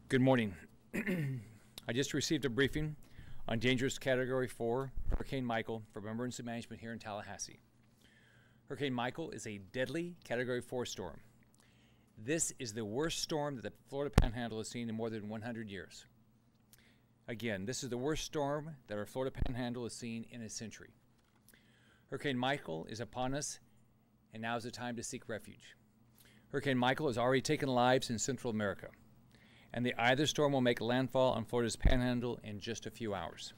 Good morning. I just received a briefing on dangerous Category 4 Hurricane Michael from Emergency Management here in Tallahassee. Hurricane Michael is a deadly Category 4 storm. This is the worst storm that the Florida Panhandle has seen in more than 100 years. Again, this is the worst storm that our Florida Panhandle has seen in a century. Hurricane Michael is upon us, and now is the time to seek refuge. Hurricane Michael has already taken lives in Central America, and the eye of the storm will make landfall on Florida's Panhandle in just a few hours.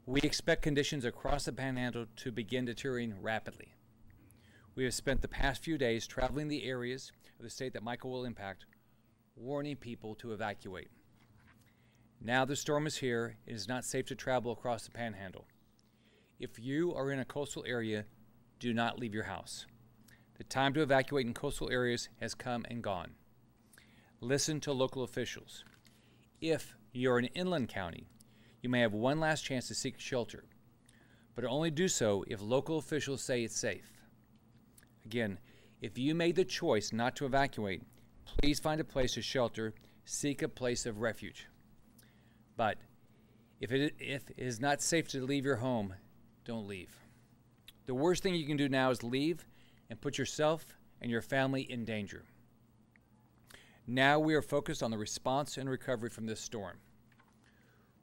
We expect conditions across the Panhandle to begin deteriorating rapidly. We have spent the past few days traveling the areas of the state that Michael will impact, warning people to evacuate. Now the storm is here, it is not safe to travel across the Panhandle. If you are in a coastal area, do not leave your house. The time to evacuate in coastal areas has come and gone. Listen to local officials. If you're an inland county, you may have one last chance to seek shelter, but only do so if local officials say it's safe. Again, if you made the choice not to evacuate, please find a place to shelter, seek a place of refuge. But if it is not safe to leave your home, don't leave. The worst thing you can do now is leave and put yourself and your family in danger. Now we are focused on the response and recovery from this storm.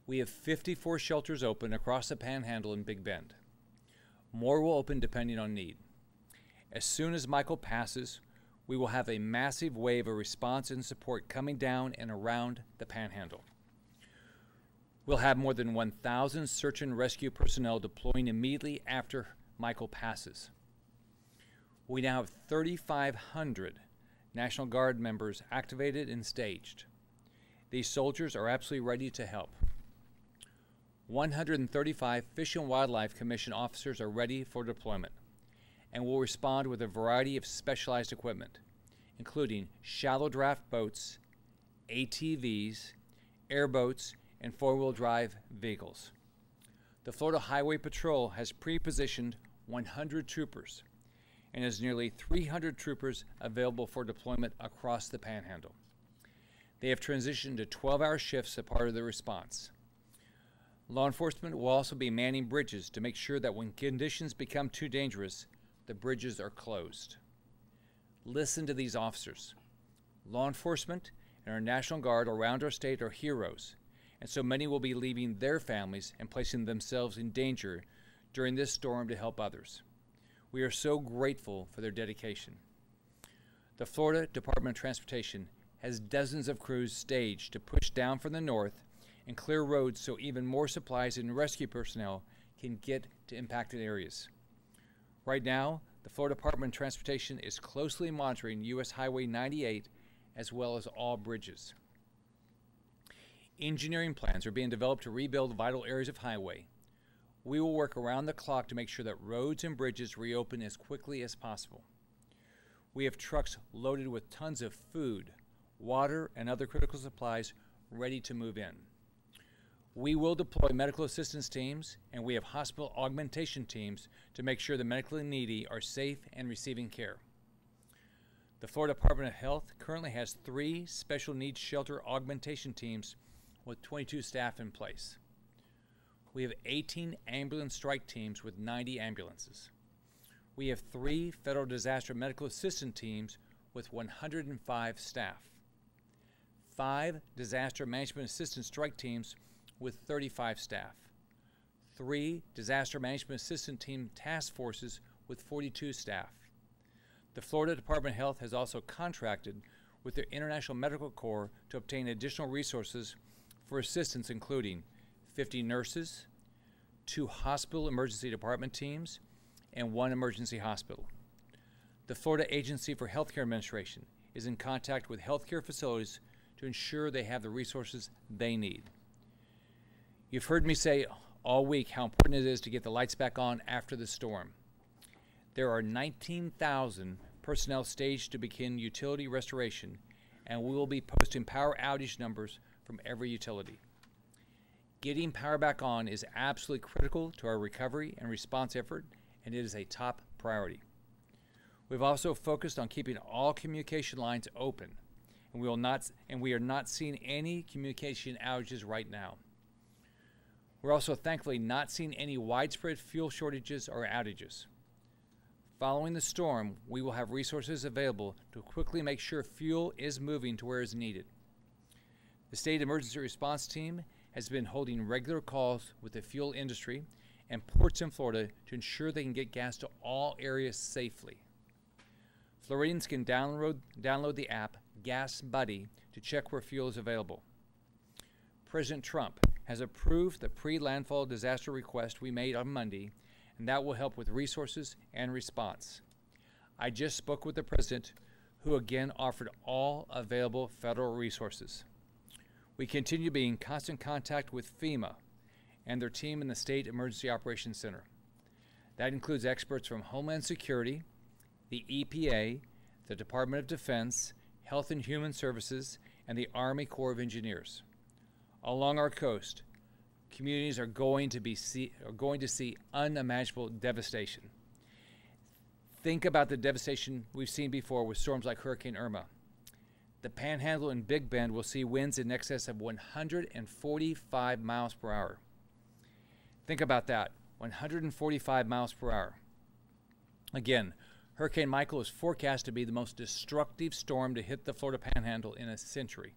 We have 54 shelters open across the Panhandle and Big Bend. More will open depending on need. As soon as Michael passes, we will have a massive wave of response and support coming down and around the Panhandle. We'll have more than 1,000 search and rescue personnel deploying immediately after Michael passes. We now have 3,500 National Guard members activated and staged. These soldiers are absolutely ready to help. 135 Fish and Wildlife Commission officers are ready for deployment and will respond with a variety of specialized equipment, including shallow draft boats, ATVs, airboats, and four-wheel drive vehicles. The Florida Highway Patrol has pre-positioned 100 troopers and has nearly 300 troopers available for deployment across the Panhandle. They have transitioned to 12-hour shifts as part of the response. Law enforcement will also be manning bridges to make sure that when conditions become too dangerous, the bridges are closed. Listen to these officers. Law enforcement and our National Guard around our state are heroes, and so many will be leaving their families and placing themselves in danger during this storm to help others. We are so grateful for their dedication. The Florida Department of Transportation has dozens of crews staged to push down from the north and clear roads so even more supplies and rescue personnel can get to impacted areas. Right now, the Florida Department of Transportation is closely monitoring U.S. Highway 98 as well as all bridges. Engineering plans are being developed to rebuild vital areas of highway. We will work around the clock to make sure that roads and bridges reopen as quickly as possible. We have trucks loaded with tons of food, water, and other critical supplies ready to move in. We will deploy medical assistance teams, and we have hospital augmentation teams to make sure the medically needy are safe and receiving care. The Florida Department of Health currently has 3 special needs shelter augmentation teams with 22 staff in place. We have 18 ambulance strike teams with 90 ambulances. We have 3 federal disaster medical assistance teams with 105 staff, 5 disaster management assistance strike teams with 35 staff, 3 disaster management assistance team task forces with 42 staff. The Florida Department of Health has also contracted with the International Medical Corps to obtain additional resources for assistance, including 50 nurses, 2 hospital emergency department teams, and 1 emergency hospital. The Florida Agency for Healthcare Administration is in contact with healthcare facilities to ensure they have the resources they need. You've heard me say all week how important it is to get the lights back on after the storm. There are 19,000 personnel staged to begin utility restoration, and we will be posting power outage numbers from every utility. Getting power back on is absolutely critical to our recovery and response effort, and it is a top priority. We've also focused on keeping all communication lines open, and we are not seeing any communication outages right now. We're also thankfully not seeing any widespread fuel shortages or outages. Following the storm, we will have resources available to quickly make sure fuel is moving to where it's needed. The State Emergency Response Team has been holding regular calls with the fuel industry and ports in Florida to ensure they can get gas to all areas safely. Floridians can download the app Gas Buddy to check where fuel is available. President Trump has approved the pre-landfall disaster request we made on Monday, and that will help with resources and response. I just spoke with the President, who again offered all available federal resources. We continue to be in constant contact with FEMA and their team in the State Emergency Operations Center. That includes experts from Homeland Security, the EPA, the Department of Defense, Health and Human Services, and the Army Corps of Engineers. Along our coast, communities are going to see unimaginable devastation. Think about the devastation we've seen before with storms like Hurricane Irma. The Panhandle and Big Bend will see winds in excess of 145 miles per hour. Think about that, 145 miles per hour. Again, Hurricane Michael is forecast to be the most destructive storm to hit the Florida Panhandle in a century.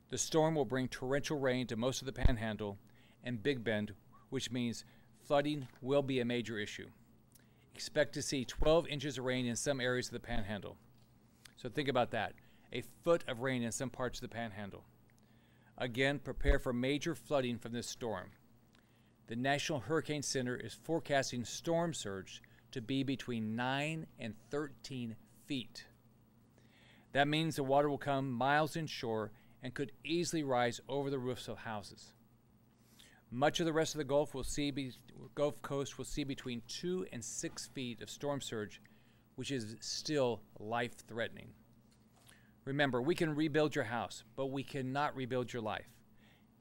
The storm will bring torrential rain to most of the Panhandle and Big Bend, which means flooding will be a major issue. Expect to see 12 inches of rain in some areas of the Panhandle. So think about that, a foot of rain in some parts of the Panhandle. Again, prepare for major flooding from this storm. The National Hurricane Center is forecasting storm surge to be between 9 and 13 feet. That means the water will come miles inshore and could easily rise over the roofs of houses. Much of the rest of the Gulf Coast will see between 2 and 6 feet of storm surge, which is still life-threatening. Remember, we can rebuild your house, but we cannot rebuild your life.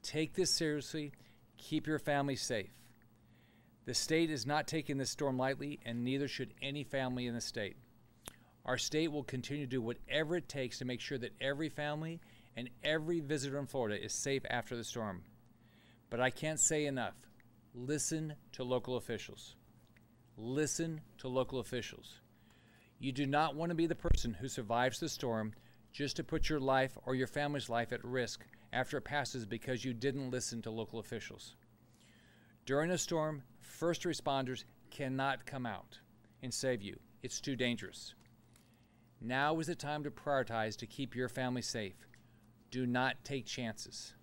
Take this seriously. Keep your family safe. The state is not taking this storm lightly, and neither should any family in the state. Our state will continue to do whatever it takes to make sure that every family and every visitor in Florida is safe after the storm. But I can't say enough. Listen to local officials. Listen to local officials. You do not want to be the person who survives the storm just to put your life or your family's life at risk after it passes because you didn't listen to local officials. During a storm, first responders cannot come out and save you. It's too dangerous. Now is the time to prioritize to keep your family safe. Do not take chances.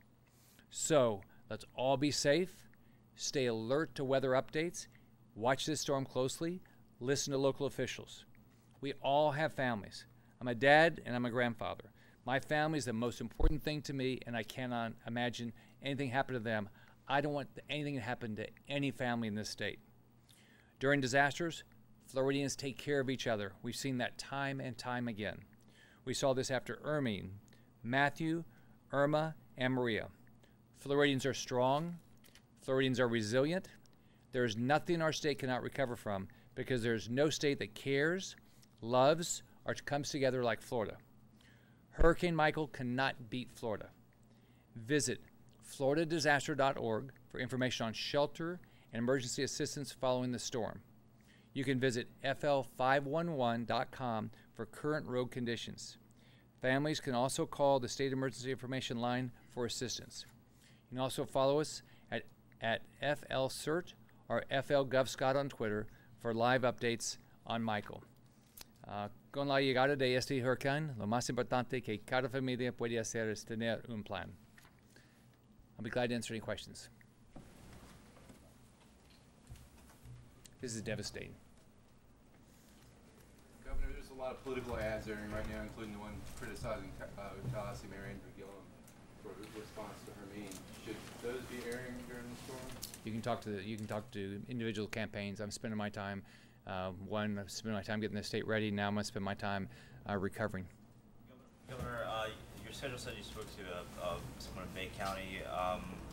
So, let's all be safe, stay alert to weather updates, watch this storm closely, listen to local officials. We all have families. I'm a dad and I'm a grandfather. My family is the most important thing to me, and I cannot imagine anything happen to them. I don't want anything to happen to any family in this state. During disasters, Floridians take care of each other. We've seen that time and time again. We saw this after Irene, Matthew, Irma, and Maria. Floridians are strong. Floridians are resilient. There is nothing our state cannot recover from because there's no state that cares, loves, or comes together like Florida. Hurricane Michael cannot beat Florida. Visit floridadisaster.org for information on shelter and emergency assistance following the storm. You can visit fl511.com for current road conditions. Families can also call the State Emergency Information Line for assistance. You can also follow us at FLCERT or FLGovScott on Twitter for live updates on Michael. Con la llegada de este huracán, lo más importante que cada familia puede hacer es tener un plan. I'll be glad to answer any questions. This is devastating. Governor, there's a lot of political ads airing right now, including the one criticizing Tallahassee Mayor Andrew Gillum for response to Hermine. Should those be airing during the storm? You can talk to individual campaigns. I'm spending my time. I'm spending my time getting the state ready. Now I'm going to spend my time recovering. Governor, your schedule said you spoke to someone in Bay County.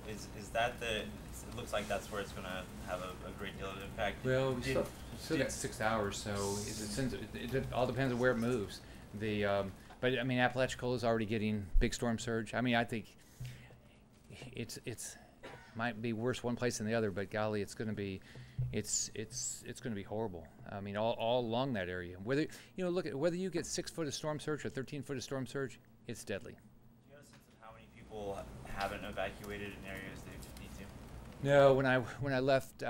Is that the? It looks like that's where it's going to have a great deal of impact. Well, we still got 6 hours, so it all depends on where it moves. The But I mean, Apalachicola is already getting big storm surge. I mean, I think it's might be worse one place than the other, but golly, it's going to be horrible. I mean, all along that area. Whether look at whether you get 6 foot of storm surge or 13 foot of storm surge, it's deadly. Do you have a sense of how many people haven't evacuated in areas they need to? No, when I left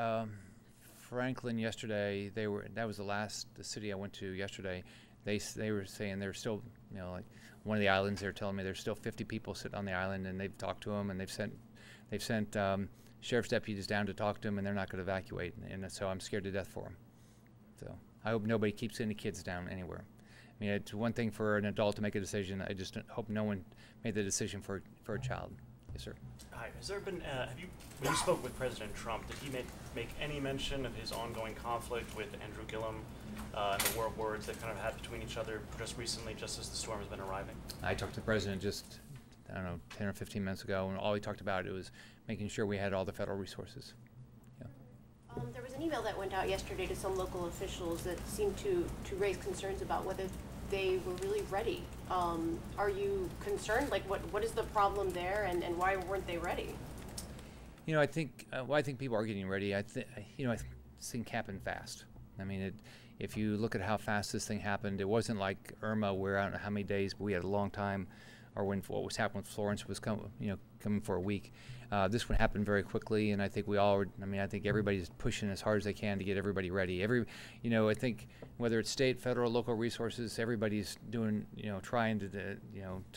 Franklin yesterday, that was the city I went to yesterday. They were saying there's still, like one of the islands, they're telling me there's still 50 people sitting on the island, and they've talked to them, and they've sent sheriff's deputies down to talk to them, and they're not going to evacuate, and so I'm scared to death for them. So I hope nobody keeps any kids down anywhere. I mean, it's one thing for an adult to make a decision. I just hope no one made the decision for a child. Yes, sir. Hi. Has there been, when you spoke with President Trump, did he make any mention of his ongoing conflict with Andrew Gillum and the war words they kind of had between each other just recently, just as the storm has been arriving? I talked to the president just, I don't know, 10 or 15 minutes ago, and all he talked about was making sure we had all the federal resources. Yeah. There was an email that went out yesterday to some local officials that seemed to raise concerns about whether they were really ready. Are you concerned? Like, what is the problem there, and why weren't they ready? I think people are getting ready. I think this thing happened fast. I mean, if you look at how fast this thing happened, it wasn't like Irma, where I don't know how many days, but we had a long time, or when what was happening with Florence was coming for a week. This one happened very quickly, and I think I think everybody's pushing as hard as they can to get everybody ready. I think whether it's state, federal, local resources, everybody's doing, trying to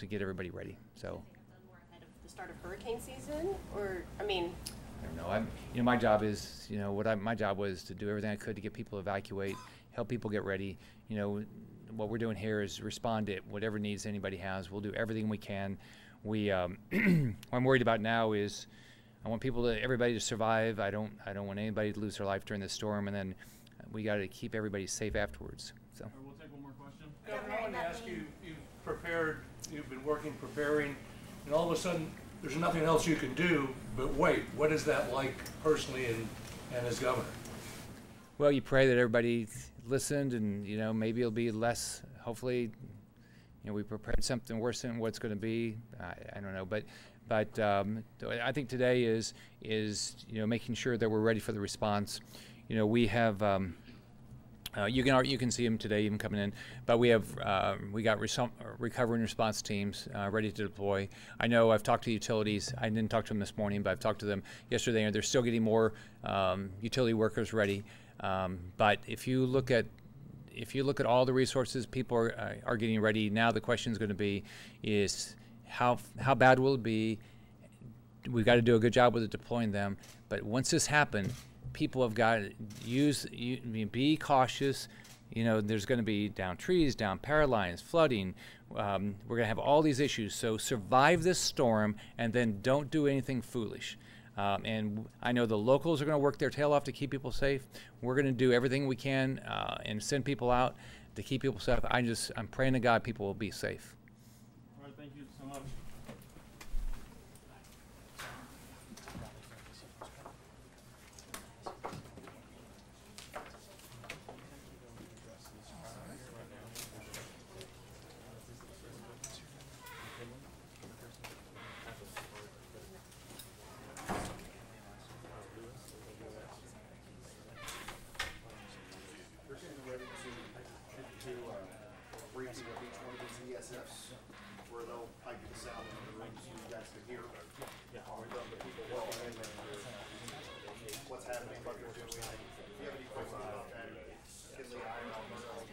get everybody ready. So. Done more ahead of the start of hurricane season, or I mean. I don't know. My job is, my job was to do everything I could to get people to evacuate, help people get ready. What we're doing here is respond to whatever needs anybody has. We'll do everything we can. What I'm worried about now is I want everybody to survive. I don't want anybody to lose their life during the storm, and then we got to keep everybody safe afterwards. So. All right, we'll take one more question. Governor, I wanted to ask you, you've been preparing, and all of a sudden there's nothing else you can do but wait. What is that like personally and as governor? Well, you pray that everybody listened, and maybe it'll be less. Hopefully, we prepared something worse than what's going to be. I don't know, but I think today is making sure that we're ready for the response. We have you can see them today even coming in, but we got recovery and response teams ready to deploy. I know I've talked to utilities. I didn't talk to them this morning, but I've talked to them yesterday, and they're still getting more utility workers ready. But if you look at all the resources, people are getting ready. Now the question is going to be is how bad will it be? We've got to do a good job with deploying them. But once this happens, people have got to be cautious. There's going to be down trees, down power lines, flooding. We're going to have all these issues. So survive this storm, and then don't do anything foolish. And I know the locals are going to work their tail off to keep people safe. We're going to do everything we can and send people out to keep people safe. I'm praying to God people will be safe. All right, thank you so much. Briefing of each one of these ESFs, where they'll pipe the sound into the room so you guys can hear what's happening, what they're doing. If you have any questions about that,